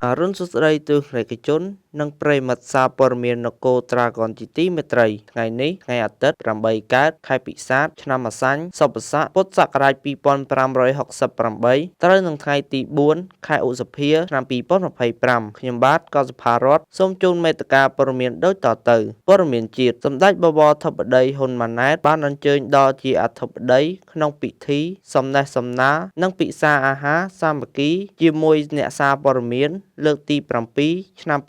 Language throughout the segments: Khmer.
អរុនសុស្ដីទស្សនិកជននិងប្រិយមិត្តសារព័ត៌មាននគរត្រាហ្គនជាទីមេត្រីថ្ងៃនេះថ្ងៃអាទិត្យ8កើតខែពិសាខឆ្នាំអាសាញ់សុបស័កពុទ្ធសករាជ2568ត្រូវនឹងថ្ងៃទី4ខែឧសភាឆ្នាំ2025ខ្ញុំបាទកសុផារតសូមជូនមេត្តាព័ត៌មានដូចតទៅព័ត៌មានជាតិសម្ដេចបវរធិបតីហ៊ុនម៉ាណែតបានអញ្ជើញដល់ជាអធិបតីក្នុងពិធីសំណេះសំណាលនិងពិសាអាហារសាមគ្គីជាមួយអ្នកសារព័ត៌មានលើកទី7ឆ្នាំ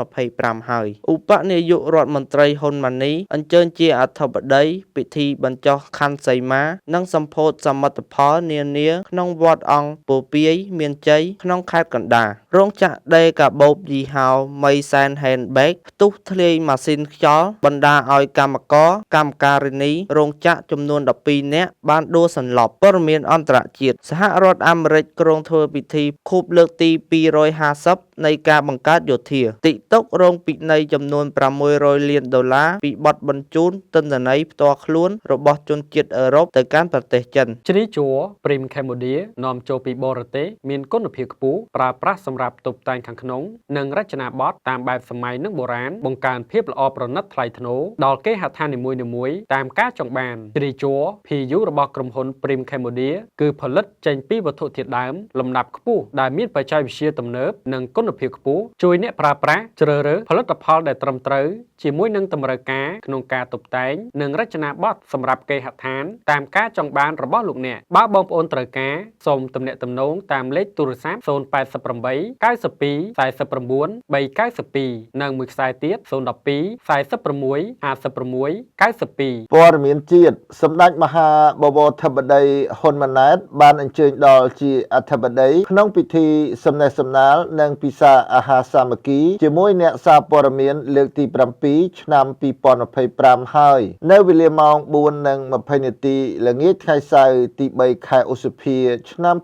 2025ហើយឧបនាយករដ្ឋមន្ត្រីហ៊ុនម៉ាណីអញ្ជើញជាអធិបតីពិធីបញ្ចុះខន្ធសីមានិងសម្ពោធសមិទ្ធផលនានាក្នុងវត្តអង្គពពាយមានជ័យក្នុងខេត្តកណ្ដាលរោងចក្រដេរកាបូបយីហោមីសែនហេនបេកផ្ទុះធ្លាយម៉ាស៊ីនខ្យល់បណ្ដាឲ្យកម្មករកម្មការិនីរោងចក្រចំនួន12នាក់បានដួលសន្លប់ព័ត៌មានអន្តរជាតិសហរដ្ឋអាមេរិកគ្រោងធ្វើពិធីខួបលើកទី250នៃការបង្កើតយោធា TikTok រងពិន័យចំនួន$600លានពីបទបញ្ជូនទិន្នន័យផ្ទាល់ខ្លួនរបស់ជនជាតិអឺរ៉ុបទៅកាន់ប្រទេសចិនជ្រីជួរ Prim Cambodia នាំចូលពីបរទេសមានគុណភាពខ្ពស់ប្រើប្រាស់សម្រាប់តុបតែងខាងក្នុងនិងរចនាបថតាមបែបសម័យនិងបុរាណបង្កើនភាពល្អប្រណិតថ្លៃថ្នូរដល់គេហដ្ឋាននីមួយៗតាមការចង់បានជ្រីជួរ PU របស់ក្រុមហ៊ុន Prim Cambodia គឺផលិតចេញពីវត្ថុធាតុដើមលំដាប់ខ្ពស់ដែលមានបច្ចេកវិទ្យាទំនើបនិងគុណភាពខ្ពស់ជួយអ្នកប្រើប្រាស់ជ្រើសរើសផលិតផលដែលត្រឹមត្រូវជាមួយនឹងតម្រូវការក្នុងការតុបតែងនិងរចនាបថសម្រាប់គេហដ្ឋានតាមការចង់បានរបស់លោកអ្នកបើបងប្អូនត្រូវការសូមទំនាក់ទំនងតាមលេខទូរស័ព្ទ088 92 49 392និងមួយខ្សែទៀត012 46 56 92ព័ត៌មានជាតិសម្ដេចមហាបវរធិបតីហ៊ុនម៉ាណែតបានអញ្ជើញដល់ជាអធិបតីក្នុងពិធីសំណេះសំណាលនិងពិសាអាហារសាមគ្គីជាមួយអ្នកសារព័ត៌មានលើកទី7ឆ្នាំ2025ហើយនៅវេលាម៉ោង4:20នាទីល្ងាចថ្ងៃសៅរ៍ទី3ខែឧសភាឆ្នាំ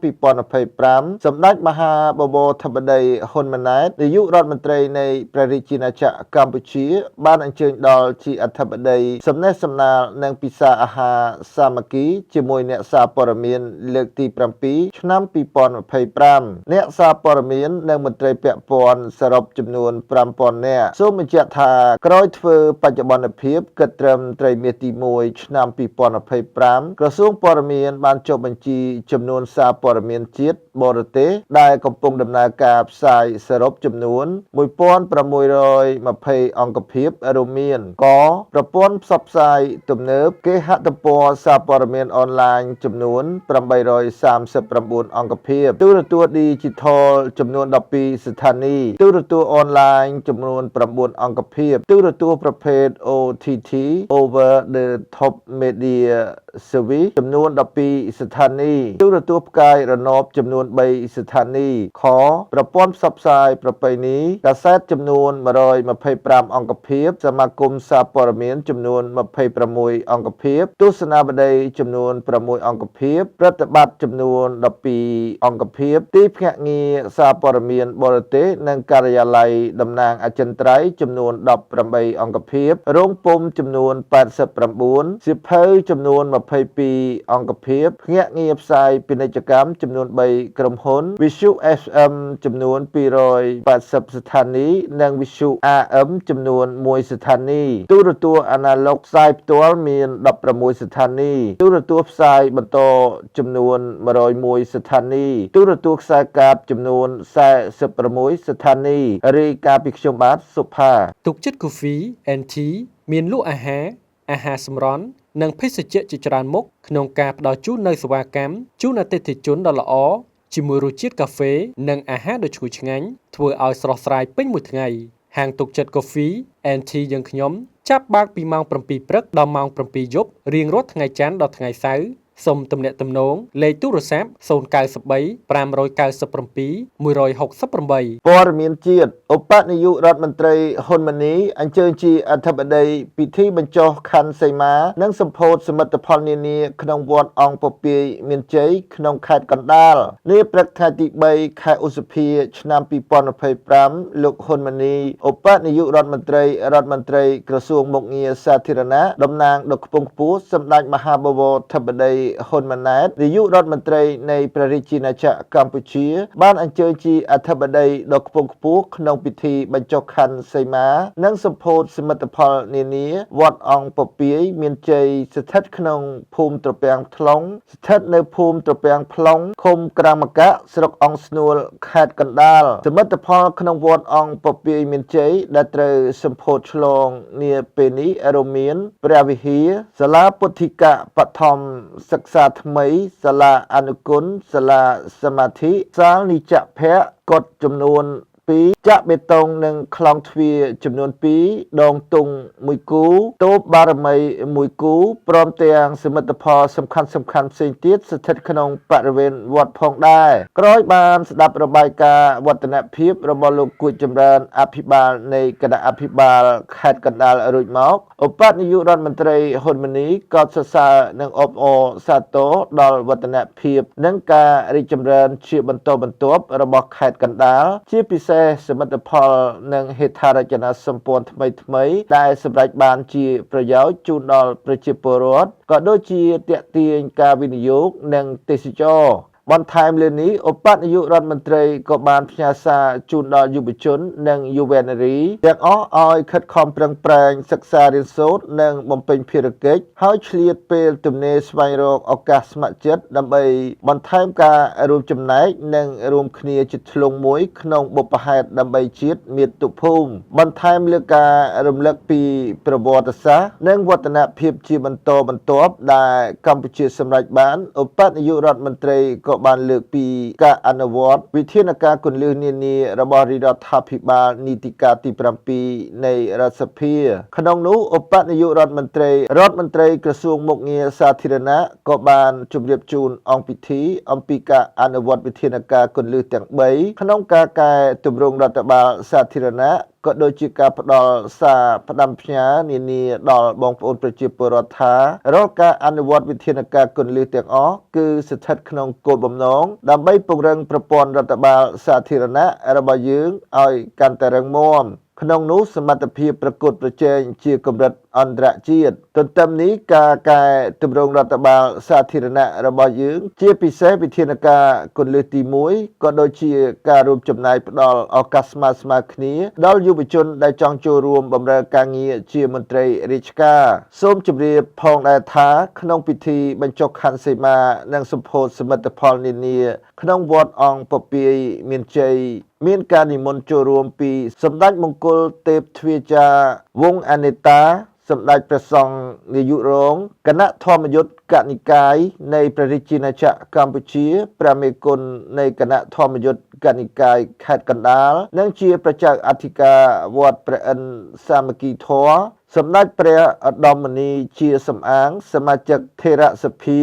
2025សម្ដេចមហាបវរធិបតីហ៊ុនម៉ាណែតនាយករដ្ឋមន្ត្រីនៃព្រះរាជាណាចក្រកម្ពុជាបានអញ្ជើញដល់ជាអធិបតីសំណេះសំណាលនិងពិសាអាហារសាមគ្គីជាមួយអ្នកសារព័ត៌មានលើកទី7ឆ្នាំ2025អ្នកសារព័ត៌មាននិងមន្ត្រីពាក់ព័ន្ធសរុបចំនួន5000នាក់សូមបញ្ជាក់ថាក្រោយធ្វើបច្ចុប្បន្នភាពគិតត្រឹមត្រីមាសទី1ឆ្នាំ2025ក្រសួងព័ត៌មានបានចុះបញ្ជីចំនួនសារព័ត៌មានជាតិបរទេសដែលកំពុងដំណើរការផ្សាយសរុបចំនួន1620អង្គភាពរួមមានកប្រព័ន្ធផ្សព្វផ្សាយទំនើបគេហទំព័រសារព័ត៌មានអនឡាញចំនួន839អង្គភាពទូរទស្សន៍ Digital ចំនួន12ស្ថានីយ៍ទូរទស្សន៍អនឡាញចំនួន9អង្គភាពទូរទស្សន៍ប្រភេទ OTT Over the Top Media Service ចំនួន12ស្ថានីយ៍ទូរទស្សន៍ផ្កាយរណបចំនួន3ស្ថានីយ៍ខប្រព័ន្ធផ្សព្វផ្សាយប្រពៃណីកាសែតចំនួន125អង្គភាពសមាគមសារព័ត៌មានចំនួន26អង្គភាពទស្សនាបតីចំនួន6អង្គភាពប្រតិបត្តិចំនួន12អង្គភាពទីភ្នាក់ងារសារព័ត៌មានបរទេសនិងការិយាល័យតំណាងអចិន្ត្រៃយ៍ចំនួន18អង្គភាពរោងពុម្ពចំនួន89សៀវភៅចំនួន22អង្គភាពភ្នាក់ងារផ្សាយពាណិជ្ជកម្មចំនួន3ក្រុមហ៊ុន Visu FM ចំនួន280ស្ថានីយ៍និង Visu AM ចំនួន1ស្ថានីយ៍ទូរទស្សន៍អាណាឡុកផ្សាយផ្ទាល់មាន16ស្ថានីយ៍ទូរទស្សន៍ផ្សាយបន្តចំនួន101ស្ថានីយ៍ទូរទស្សន៍ខ្សែកាបចំនួន46ស្ថានីយ៍រាយការណ៍ពីខ្ញុំបាទសុផាទុកចិត្ត Coffee and Tea មានលក់អាហារសម្រន់និងភេសជ្ជៈជាច្រើនមុខក្នុងការផ្ដល់ជូននូវសេវាកម្មជូនអតិថិជនដ៏ល្អជាមួយរសជាតិកាហ្វេនិងអាហារដ៏ឈ្ងុយឆ្ងាញ់ធ្វើឲ្យស្រស់ស្រាយពេញមួយថ្ងៃហាងទុកចិត្ត Coffee and Tea យើងខ្ញុំចាប់បើកពីម៉ោង7ព្រឹកដល់ម៉ោង7យប់រៀងរាល់ថ្ងៃច័ន្ទដល់ថ្ងៃសៅរ៍សូមទំនាក់ទំនងលេខទូរស័ព្ទ093 597 168ព័ត៌មានជាតិឧបនាយករដ្ឋមន្ត្រីហ៊ុនម៉ាណីអញ្ជើញជាអធិបតីពិធីបញ្ចុះខន្ធសីមានិងសម្ពោធសមិទ្ធផលនានាក្នុងវត្តអង្គពពាយមានជ័យក្នុងខេត្តកណ្ដាលនាព្រឹកថ្ងៃទី3ខែឧសភាឆ្នាំ2025លោកហ៊ុនម៉ាណីឧបនាយករដ្ឋមន្ត្រីក្រសួងមុខងារសាធារណៈតំណាងដ៏ខ្ពង់ខ្ពស់សម្ដេចមហាបវរធិបតី ហ៊ុនម៉ាណែតនាយករដ្ឋមន្ត្រីនៃព្រះរាជាណាចក្រកម្ពុជាបានអញ្ជើញជាអធិបតីដ៏ខ្ពង់ខ្ពស់ក្នុងពិធីបញ្ចុះខន្ធសីមានិងសម្ពោធសមិទ្ធផលនានាវត្តអង្គពពាយមានជ័យស្ថិតក្នុងភូមិត្រពាំងថ្លុងស្ថិតនៅភូមិត្រពាំងផ្លុងឃុំក្រាមកៈស្រុកអង្គស្នួលខេត្តកណ្ដាលសមិទ្ធផលក្នុងវត្តអង្គពពាយមានជ័យដែលត្រូវសម្ពោធឆ្លងនាពេលនេះរួមមានព្រះវិហារសាលាពុទ្ធិកបឋមសិក្សាថ្មីសាលាអនុគុណសាលាសមាធិសាលនិច្ចភៈកុដិចំនួន2ចាក់បេតុងនិងខ្លងទ្វារចំនួន2ដងទង់1គូតូបបារមី1គូព្រមទាំងសមិទ្ធផលសំខាន់ផ្សេងទៀតស្ថិតក្នុងបរិវេណវត្តផងដែរក្រោយបានស្ដាប់របាយការណ៍វឌ្ឍនភាពរបស់លោកគួចចម្រើនអភិបាលនៃគណៈអភិបាលខេត្តកណ្ដាលរួចមកឧបនាយករដ្ឋមន្ត្រីហ៊ុនម៉ាណីក៏សរសើរនិងអបអរសាទរដល់វឌ្ឍនភាពនិងការរីកចម្រើនជាបន្តបន្ទាប់របស់ខេត្តកណ្ដាលជាពិសេសសមិទ្ធផលនិងហេដ្ឋារចនាសម្ព័ន្ធថ្មីដែលសម្រេចបានជាប្រយោជន៍ជូនដល់ប្រជាពលរដ្ឋក៏ដូចជាទាក់ទាញការវិនិយោគនិងទេសចរណ៍បន្ថែមលើនេះឧបនាយករដ្ឋមន្ត្រីក៏បានផ្ញើសារជូនដល់យុវជននិងយុវនារីទាំងអស់ឲ្យខិតខំប្រឹងប្រែងសិក្សារៀនសូត្រនិងបំពេញភារកិច្ចហើយឆ្លៀតពេលទំនេរស្វែងរកឱកាសស្ម័គ្រចិត្តដើម្បីបន្ថែមការរួមចំណែកនិងរួមគ្នាជាធ្លុងមួយក្នុងបុព្វហេតុដើម្បីជាតិមាតុភូមិបន្ថែមលើការរំលឹកពីប្រវត្តិសាស្ត្រនិងវឌ្ឍនភាពជាបន្តបន្ទាប់ដែលកម្ពុជាសម្រេចបានឧបនាយករដ្ឋមន្ត្រីក៏បានលើកពីការអនុវត្តវិធានការគន្លឹះនានារបស់រដ្ឋាភិបាលនីតិកាលទី7នៃរដ្ឋសភាក្នុងនោះឧបនាយករដ្ឋមន្ត្រីក្រសួងមុខងារសាធារណៈក៏បានជម្រាបជូនអង្គពិធីអំពីការអនុវត្តវិធានការគន្លឹះទាំង3ក្នុងការកែទម្រង់រដ្ឋបាលសាធារណៈក៏ដូចជាការផ្ដល់សារផ្ដាំផ្ញើនានាដល់បងប្អូនប្រជាពលរដ្ឋថារាល់ការអនុវត្តវិធានការគន្លឹះទាំងអស់គឺស្ថិតក្នុងគោលបំណងដើម្បីពង្រឹងប្រព័ន្ធរដ្ឋបាលសាធារណៈរបស់យើងឲ្យកាន់តែរឹងមាំក្នុងនោះសមត្ថភាពប្រកួតប្រជែងជាកម្រិតអន្តរជាតិទន្ទឹមនេះការកែទម្រង់រដ្ឋបាលសាធារណៈរបស់យើងជាពិសេសវិធានការគន្លឹះទី1ក៏ដូចជាការរួមចំណែកផ្ដល់ឱកាសស្មើគ្នាដល់យុវជនដែលចង់ចូលរួមបម្រើការងារជាមន្ត្រីរាជការសូមជម្រាបផងដែរថាក្នុងពិធីបញ្ចុះខន្ធសីមានិងសម្ពោធសមិទ្ធផលនានាក្នុងវត្តអង្គពពាយមានជ័យមានការនិមន្តចូលរួមពីសម្ដេចមង្គលទេពទ្វាចារ្យវង្សអនេតាសម្ដេចព្រះសង្ឃនាយករងគណៈធម្មយុត្តកនិកាយនៃព្រះរាជាណាចក្រកម្ពុជាព្រះមេគុណនៃគណៈធម្មយុត្តកនិកាយខេត្តកណ្ដាលនិងជាប្រជាអធិការវត្តព្រះឥន្ទសាមគ្គីធម៌សម្ដេចព្រះឧត្តមនីជាសំអាងសមាជិកថេរសភា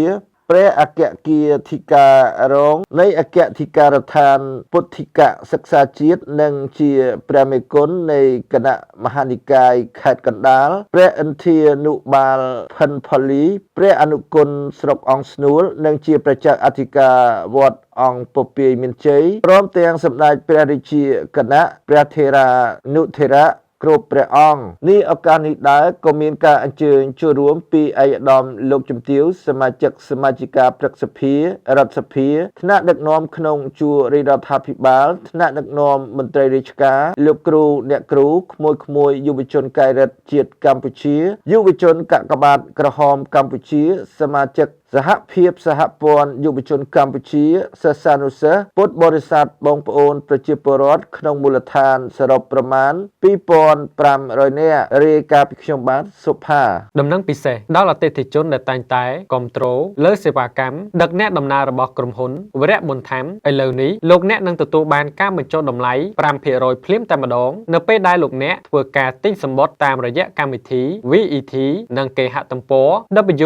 ព្រះអគ្គគាធិការរងនៃអគ្គធិការដ្ឋានពុទ្ធិកសិក្សាជាតិនិងជាព្រះមេគុណនៃគណៈមហានិកាយខេត្តកណ្ដាលព្រះឥន្ធានុបាលផិនផលីព្រះអនុគុណស្រុកអង្គស្នួលនិងជាប្រជាអធិការវត្តអង្គពពាយមានជ័យព្រមទាំងសម្ដេចព្រះរាជាគណៈព្រះថេរានុថេរៈគ្រប់ព្រះអង្គនេះឱកាសនេះដែរក៏មានការអញ្ជើញចូលរួមពីឯកឧត្តមលោកជំទាវសមាជិកសមាជិកាព្រឹទ្ធសភារដ្ឋសភាថ្នាក់ដឹកនាំក្នុងជួររាជរដ្ឋាភិបាលថ្នាក់ដឹកនាំមន្ត្រីរាជការលោកគ្រូអ្នកគ្រូក្មួយយុវជនកែរិទ្ធជាតិកម្ពុជាយុវជនកាកបាទក្រហមកម្ពុជាសមាជិកសហភាពសហព័ន្ធយុវជនកម្ពុជាសិស្សានុសិស្សពុទ្ធបរិស័ទបងប្អូនប្រជាពលរដ្ឋក្នុងមូលដ្ឋានសរុបប្រមាណ 2,500 នាក់រាយការណ៍ពីខ្ញុំបាទសុផាដំណឹងពិសេសដល់អតិថិជនដែលតែងតែគ្រប់គ្រងលើសេវាកម្មដឹកអ្នកដំណើររបស់ក្រុមហ៊ុនវរៈបុណ្យធម្មឥឡូវនេះលោកអ្នកនឹងទទួលបានការបញ្ចុះតម្លៃ 5% ភ្លាមតែម្ដងនៅពេលដែលលោកអ្នកធ្វើការទិញសំបុត្រតាមរយៈកម្មវិធី VET និងគេហទំព័រ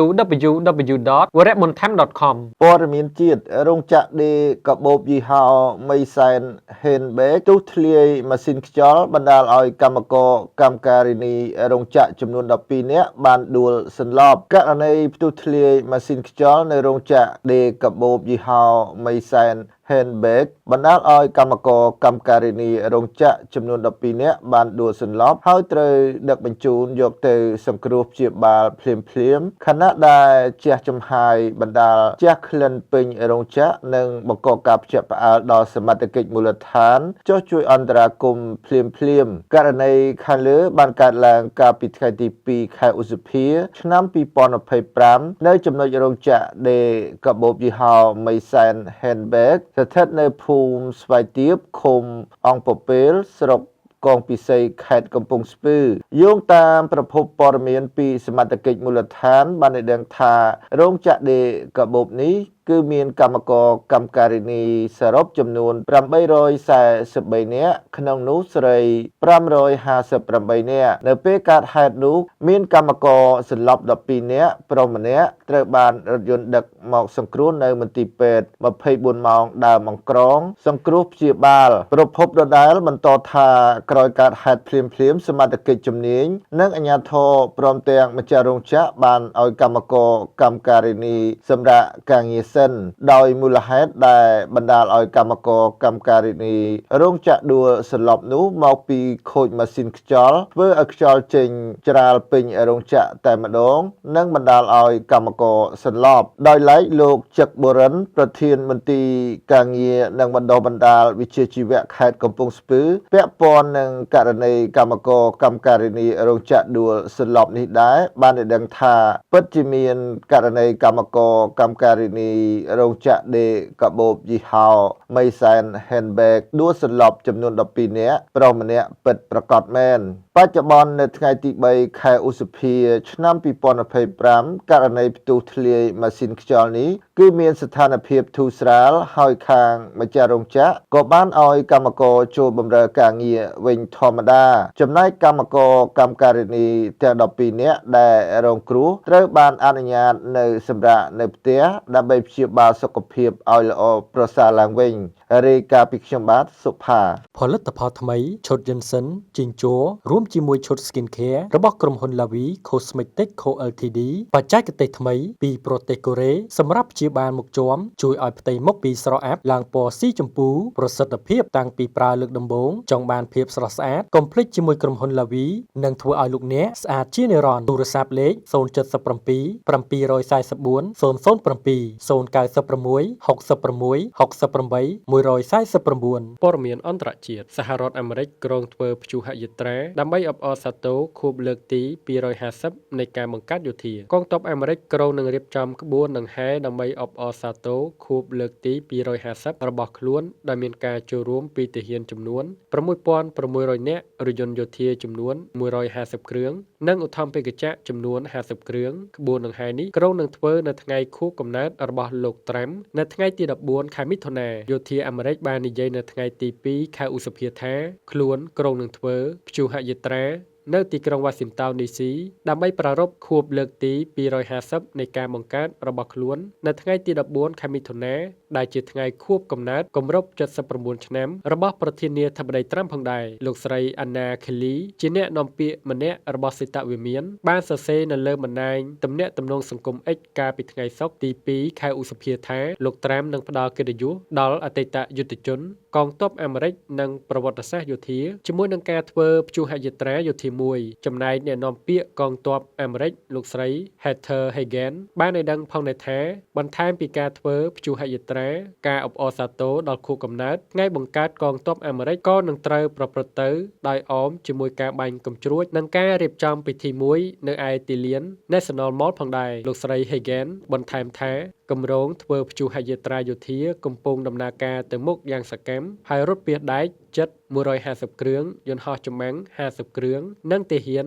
www.warabuontham.com ព័ត៌មានជាតិរោងចក្រដេរកាបូបយីហោមីសែនហេនបេកទុះធ្លាយម៉ាស៊ីនខ្យល់បណ្ដាលឲ្យកម្មករកម្មការិនីរោងចក្រចំនួន12នាក់បានដួលសន្លប់ករណីផ្ទុះធ្លាយម៉ាស៊ីនខ្យល់នៅរោងចក្រដេរកាបូបយីហោមីសែន Handbag បណ្ដាលឲ្យកម្មករកម្មការិនីរោងចក្រចំនួន12នាក់បានដួលសន្លប់ហើយត្រូវដឹកបញ្ជូនយកទៅសង្គ្រោះព្យាបាលភ្លាមៗខណៈដែលជះចំហាយបណ្ដាលជះក្លិនពេញរោងចក្រនិងបង្កការភ្ជាប់ផ្អើលដល់សមត្ថកិច្ចមូលដ្ឋានចុះជួយអន្តរាគមន៍ភ្លាមៗករណីខាងលើបានកើតឡើងកាលពីថ្ងៃទី2ខែឧសភាឆ្នាំ2025នៅចំណុចរោងចក្រដេកាបូបយីហោមីសែន Handbag ស្ថិតនៅភូមិស្វាយទៀបឃុំអង្គពពេលស្រុកកងពិសីខេត្តកំពង់ស្ពឺយោងតាមប្រភពព័ត៌មានពីសមត្ថកិច្ចមូលដ្ឋានបានឲ្យដឹងថារោងចក្រដេកាបូបនេះគឺមានកម្មករកម្មការិនីសរុបចំនួន843នាក់ក្នុងនោះស្រី558នាក់នៅពេលកើតហេតុនោះមានកម្មករសន្លប់12នាក់ប្រុសម្នាក់ត្រូវបានរថយន្តដឹកមកសង្គ្រោះនៅមន្ទីរពេទ្យ24ម៉ោងដើមអង្ក្រងសង្គ្រោះព្យាបាលប្រភពដដែលបន្តថាក្រោយកើតហេតុភ្លាមសមត្ថកិច្ចជំនាញនិងអាជ្ញាធរព្រមទាំងម្ចាស់រោងចក្របានឲ្យកម្មករកម្មការិនីសម្រាប់ការងារសិនដោយមូលហេតុដែលបណ្ដាលឲ្យកម្មករកម្មការិនីរោងចក្រដួលសន្លប់នោះមកពីខូចម៉ាស៊ីនខ្យល់ធ្វើឲ្យខ្យល់ចេញច្រាលពេញរោងចក្រតែម្ដងនិងបណ្ដាលឲ្យកម្មករសន្លប់ដោយឡែកលោកចឹកបូរិនប្រធានមន្ទីរការងារនិងបណ្ដុះបណ្ដាលវិជ្ជាជីវៈខេត្តកំពង់ស្ពឺពាក់ព័ន្ធនឹងករណីកម្មករកម្មការិនីរោងចក្រដួលសន្លប់នេះដែរបានឲ្យដឹងថាពិតជាមានករណីកម្មករកម្មការិនីរោងចក្រដេកាបូបយីហោមីសែន Handbag ដួលសន្លប់ចំនួន12នាក់ប្រុសម្នាក់ពិតប្រាកដមែនបច្ចុប្បន្ននៅថ្ងៃទី3ខែឧសភាឆ្នាំ2025ករណីផ្ទុះធ្លាយម៉ាស៊ីនខ្យល់នេះគឺមានស្ថានភាពធូរស្រាលហើយខាងម្ចាស់រោងចក្រក៏បានឲ្យកម្មករចូលបម្រើការងារវិញធម្មតាចំណែកកម្មករកម្មការិនីទាំង12នាក់ដែលរងគ្រោះត្រូវបានអនុញ្ញាតនៅសម្រាប់នៅផ្ទះដើម្បីព្យាបាលសុខភាពឲ្យល្អប្រសើរឡើងវិញរាយការណ៍ពីខ្ញុំបាទសុផាផលិតផលថ្មីឈុត Jensen ជីងជ័ររួមជាមួយឈុត Skin Care របស់ក្រុមហ៊ុន Lavi Cosmetic Co Ltd បច្ចេកទេសថ្មីពីប្រទេសកូរ៉េសម្រាប់ព្យាបាលមុខជាំជួយឲ្យផ្ទៃមុខពីស្រអាប់ឡើងពណ៌ស៊ីជម្ពូប្រសិទ្ធភាពតាំងពីប្រើលើកដំបូងចង់បានភាពស្រស់ស្អាតកុំភ្លេចជាមួយក្រុមហ៊ុន Lavi នឹងធ្វើឲ្យលោកអ្នកស្អាតជានិរន្តរ៍ទូរស័ព្ទលេខ077 744 007 096 66 68 149 ព័ត៌មានអន្តរជាតិសហរដ្ឋអាមេរិកក្រុងធ្វើព្យុហយាត្រាដើម្បីអបអរសាទរខួបលើកទី250នៃការបង្កើតយោធាកងទ័ពអាមេរិកក្រុងនឹងរៀបចំក្បួនដង្ហែដើម្បីអបអរសាទរខួបលើកទី250របស់ខ្លួនដោយមានការចូលរួមពីទាហានចំនួន6600នាក់រថយន្តយោធាចំនួន150គ្រឿងនិងឧទ្ធម្ភាគចក្រចំនួន50គ្រឿងក្បួនដង្ហែនេះក្រុងនឹងធ្វើនៅថ្ងៃខួបកំណើតរបស់លោកត្រាំនៅថ្ងៃទី14ខែមិថុនាយោធាអាមេរិកបាននិយាយនៅថ្ងៃទី2ខែឧសភាថាខ្លួនក្រុងនឹងធ្វើព្យុហយាត្រានៅទីក្រុង Washington DC ដើម្បីប្រារព្ធខួបលើកទី250នៃការបង្កើតរបស់ខ្លួននៅថ្ងៃទី14ខែមិថុនាដែលជាថ្ងៃខួបកំណើតគម្រប់79ឆ្នាំរបស់ប្រធានាធិបតីត្រាំផងដែរលោកស្រី Anna Kelly ជាអ្នកនាំពាក្យម្នាក់របស់សេតវិមានបានសរសេរនៅលើបណ្ដាញទំនាក់ទំនងសង្គម X កាលពីថ្ងៃសុក្រទី2ខែឧសភាថាលោកត្រាំនឹងផ្ដល់កិត្តិយសដល់អតីតយុទ្ធជនកងទ័ពអាមេរិកនិងប្រវត្តិសាស្ត្រយោធាជាមួយនឹងការធ្វើព្យុហយាត្រាយោធាមួយចំណែកអ្នកនាំពាក្យកងទ័ពអាមេរិកលោកស្រី Heather Hagen បានឲ្យដឹងផងដែរថាបន្ថែមពីការធ្វើព្យុហយាត្រាការអបអរសាទរដល់ខួបកំណើតថ្ងៃបង្កើតកងទ័ពអាមេរិកក៏នឹងត្រូវប្រព្រឹត្តទៅដោយអមជាមួយការបាញ់កាំជ្រួចនិងការរៀបចំពិធីមួយនៅឯទីលាន National Mall ផងដែរលោកស្រី Hagen បន្ថែមថាគម្រោងធ្វើព្យុហយាត្រាយោធាកំពុងដំណើរការទៅមុខយ៉ាងសកម្មហើយរថពាសដែកជិត150គ្រឿងយន្តហោះចម្បាំង50គ្រឿងនិងទាហាន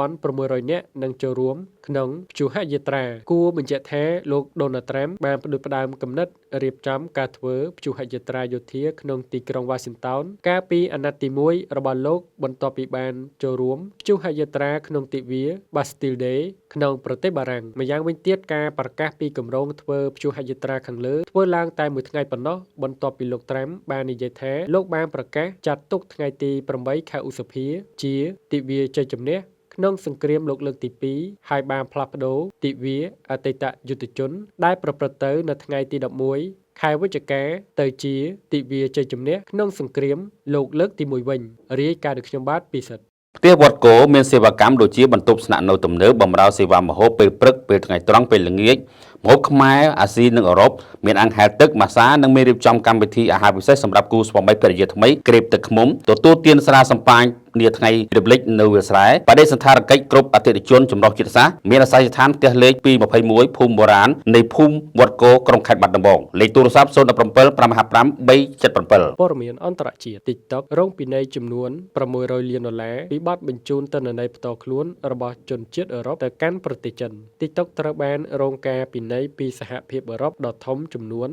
6600នាក់នឹងចូលរួមក្នុងព្យុហយាត្រាគួរបញ្ជាក់ថាលោក Donald Trump បានផ្ដួចផ្ដើមគំនិតរៀបចំការធ្វើព្យុហយាត្រាយោធាក្នុងទីក្រុង Washington កាលពីអាណត្តិទី1របស់លោកបន្ទាប់ពីបានចូលរួមព្យុហយាត្រាក្នុងទិវា Bastille Day ក្នុងប្រទេសបារាំងម្យ៉ាងវិញទៀតការប្រកាសពីគម្រោងធ្វើព្យុហយាត្រាខាងលើធ្វើឡើងតែមួយថ្ងៃប៉ុណ្ណោះបន្ទាប់ពីលោក Trump បាននិយាយថាលោកបានប្រកាសចាត់ទុកថ្ងៃទី8ខែឧសភាជាទិវាជ័យជំនះក្នុងសង្គ្រាមលោកលើកទី2ហើយបានផ្លាស់ប្ដូរទិវាអតីតយុទ្ធជនដែលប្រព្រឹត្តទៅនៅថ្ងៃទី11 ខែវិច្ឆិកាទៅជាទិវាជ័យជំនះក្នុងសង្គ្រាមលោកលើកទី1វិញរាយការណ៍ដោយខ្ញុំបាទពិសិដ្ឋ ផ្ទះវត្តគោមានសេវាកម្មដូចជាបន្ទប់ស្នាក់នៅទំនើបបម្រើសេវាម្ហូបពេលព្រឹកពេលថ្ងៃត្រង់ពេលល្ងាចម្ហូបខ្មែរអាស៊ីនិងអឺរ៉ុបមានអាំងហែលទឹកម៉ាសានិងមានរៀបចំកម្មវិធីអាហារពិសេសសម្រាប់គូស្វាមីភរិយាថ្មីក្រេបទឹកឃ្មុំទទួលទានស្រាសម្បាញ់នាថ្ងៃរំលឹកនៅវាលស្រែបដិសណ្ឋារកិច្ចគ្រប់អតិថិជនចម្រុះជាតិសាសន៍មានអាសយដ្ឋានផ្ទះលេខ221ភូមិបុរាណនៃភូមិវត្តគោក្រុងខេត្តបាត់ដំបងលេខទូរស័ព្ទ017 555 377 ព័ត៌មានអន្តរជាតិ TikTok រងពិន័យចំនួន$600 លានពីបទបញ្ជូនទិន្នន័យផ្ទាល់ខ្លួនរបស់ជនជាតិអឺរ៉ុបទៅកាន់ប្រទេសចិន TikTok ត្រូវបានរងការពិន័យពីសហភាពអឺរ៉ុបដ៏ធំចំនួន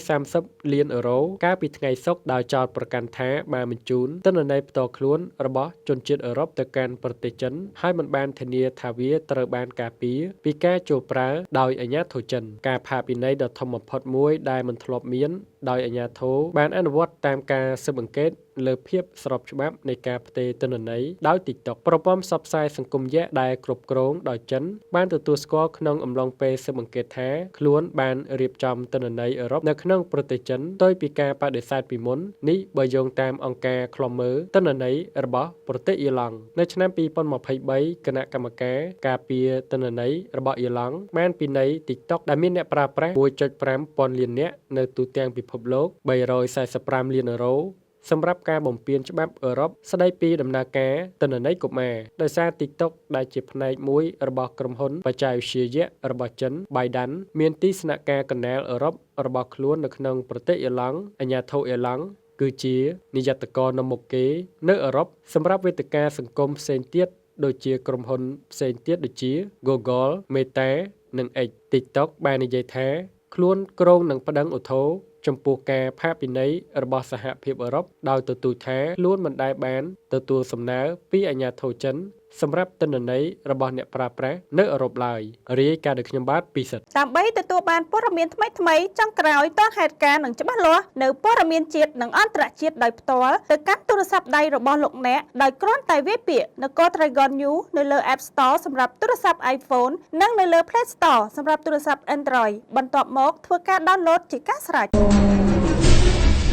$530 លានកាលពីថ្ងៃសុក្រដោយចោទប្រកាន់ថាបានបញ្ជូនទិន្នន័យផ្ទាល់ខ្លួនរបស់ជនជាតិអឺរ៉ុបទៅកាន់ប្រទេសចិនហើយមិនបានធានាថាវាត្រូវបានការពារពីការចូលប្រើដោយអាជ្ញាធរចិនការផាកពិន័យដ៏ធំបំផុតមួយដែលមិនធ្លាប់មានដោយអាជ្ញាធរបានអនុវត្តតាមការស៊ើបអង្កេតលើភាពស្របច្បាប់នៃការផ្ទេរទិន្នន័យដោយ TikTok ប្រព័ន្ធផ្សព្វផ្សាយសង្គមយក្សដែលគ្រប់គ្រងដោយចិនបានទទួលស្គាល់ក្នុងអំឡុងពេលស៊ើបអង្កេតថាខ្លួនបានរៀបចំទិន្នន័យអឺរ៉ុបនៅក្នុងប្រទេសចិនផ្ទុយពីការបដិសេធពីមុននេះបើយោងតាមអង្គការឃ្លាំមើលទិន្នន័យរបស់ប្រទេសអ៊ីឡង់នៅឆ្នាំ2023គណៈកម្មការការពារទិន្នន័យរបស់អ៊ីឡង់បានពិន័យ TikTok ដែលមានអ្នកប្រើប្រាស់ 1.5 ពាន់លាននាក់នៅទូទាំងពិភពលោក$345 លានសម្រាប់ការបំពានច្បាប់អឺរ៉ុបស្ដីពីដំណើរការទិន្នន័យកុមារដោយសារ TikTok ដែលជាផ្នែកមួយរបស់ក្រុមហ៊ុនបច្ចេកវិទ្យាយក្សរបស់ចិន ByteDance មានទីស្នាក់ការកណ្ដាលអឺរ៉ុបរបស់ខ្លួននៅក្នុងប្រទេសអ៊ីឡង់អាជ្ញាធរអ៊ីឡង់គឺជានាយកករនាំមុខគេនៅអឺរ៉ុបសម្រាប់វេទិកាសង្គមផ្សេងទៀតដូចជាក្រុមហ៊ុនផ្សេងទៀតដូចជា Google, Meta និង X TikTok បាននិយាយថាខ្លួនគ្រោងនឹងប្តឹងឧទ្ធរណ៍ចំពោះការផាកពិន័យរបស់សហភាពអឺរ៉ុបដោយទទូចថាខ្លួនមិនដែលបានទទួលសំណើពីអាជ្ញាធរចិនសម្រាប់ទិន្នន័យរបស់អ្នកប្រើប្រាស់នៅអឺរ៉ុបឡើយរាយការណ៍ដោយខ្ញុំបាទពិសិដ្ឋដើម្បីទទួលបានព័ត៌មានថ្មីៗចុងក្រោយទាន់ហេតុការណ៍និងច្បាស់លាស់នៅព័ត៌មានជាតិនិងអន្តរជាតិដោយផ្ទាល់ទៅកាន់ទូរស័ព្ទដៃរបស់លោកអ្នកដោយគ្រាន់តែវាយពាក្យនគរ Dragon News នៅលើ App Store សម្រាប់ទូរស័ព្ទ iPhone និងនៅលើ Play Store សម្រាប់ទូរស័ព្ទ Android បន្ទាប់មកធ្វើការ download ជាការស្រេច